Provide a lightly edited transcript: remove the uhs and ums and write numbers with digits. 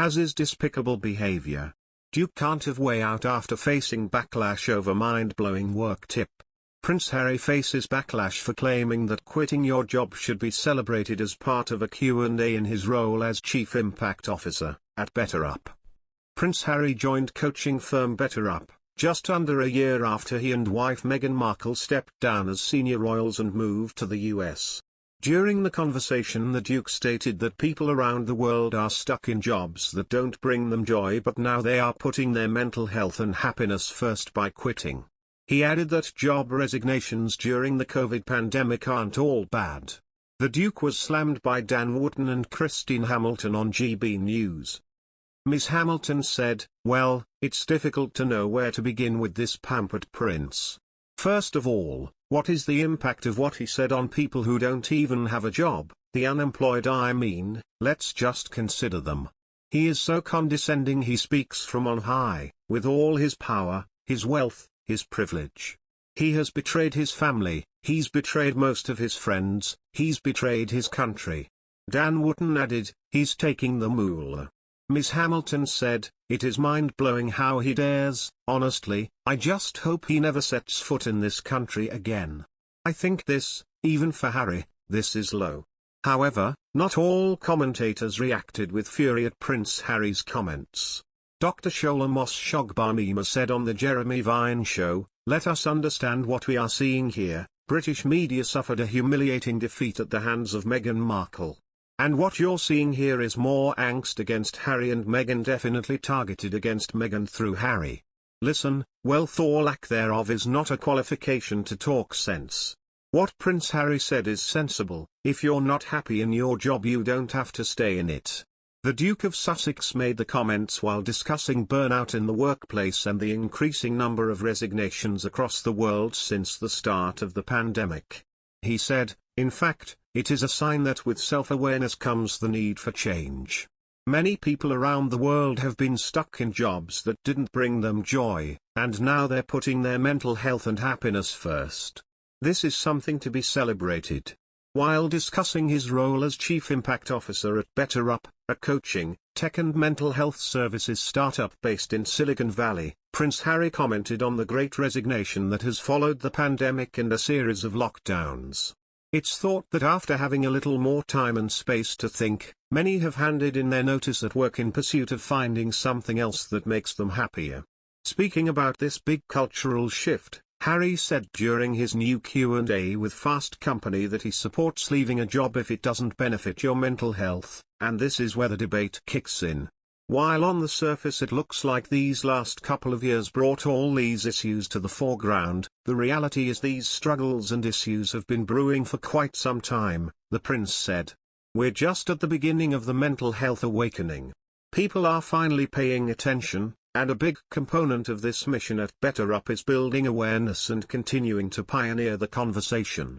HAZ'S despicable behavior. Duke can't have way out after facing backlash over mind-blowing work tip. Prince Harry faces backlash for claiming that quitting your job should be celebrated as part of a Q&A in his role as Chief Impact Officer at BetterUp. Prince Harry joined coaching firm BetterUp, just under a year after he and wife Meghan Markle stepped down as senior royals and moved to the US. During the conversation, the Duke stated that people around the world are stuck in jobs that don't bring them joy, but now they are putting their mental health and happiness first by quitting. He added that job resignations during the COVID pandemic aren't all bad. The Duke was slammed by Dan Wootton and Christine Hamilton on GB News. Ms. Hamilton said, "Well, it's difficult to know where to begin with this pampered prince. First of all, what is the impact of what he said on people who don't even have a job, the unemployed? I mean, let's just consider them. He is so condescending. He speaks from on high, with all his power, his wealth, his privilege. He has betrayed his family, he's betrayed most of his friends, he's betrayed his country." Dan Wootton added, "He's taking the moolah." Ms. Hamilton said, "It is mind-blowing how he dares. Honestly, I just hope he never sets foot in this country again. I think this, even for Harry, this is low." However, not all commentators reacted with fury at Prince Harry's comments. Dr. Shola Mos-Shogbamima said on the Jeremy Vine show, "Let us understand what we are seeing here. British media suffered a humiliating defeat at the hands of Meghan Markle. And what you're seeing here is more angst against Harry and Meghan, definitely targeted against Meghan through Harry. Listen, wealth or lack thereof is not a qualification to talk sense. What Prince Harry said is sensible. If you're not happy in your job, you don't have to stay in it." The Duke of Sussex made the comments while discussing burnout in the workplace and the increasing number of resignations across the world since the start of the pandemic. He said, "In fact, it is a sign that with self-awareness comes the need for change. Many people around the world have been stuck in jobs that didn't bring them joy, and now they're putting their mental health and happiness first. This is something to be celebrated." While discussing his role as Chief Impact Officer at BetterUp, a coaching, tech and mental health services startup based in Silicon Valley, Prince Harry commented on the Great Resignation that has followed the pandemic and a series of lockdowns. "It's thought that after having a little more time and space to think, many have handed in their notice at work in pursuit of finding something else that makes them happier." Speaking about this big cultural shift, Harry said during his new Q&A with Fast Company that he supports leaving a job if it doesn't benefit your mental health, and this is where the debate kicks in. While on the surface it looks like these last couple of years brought all these issues to the foreground, the reality is these struggles and issues have been brewing for quite some time, the prince said. "We're just at the beginning of the mental health awakening. People are finally paying attention, and a big component of this mission at BetterUp is building awareness and continuing to pioneer the conversation."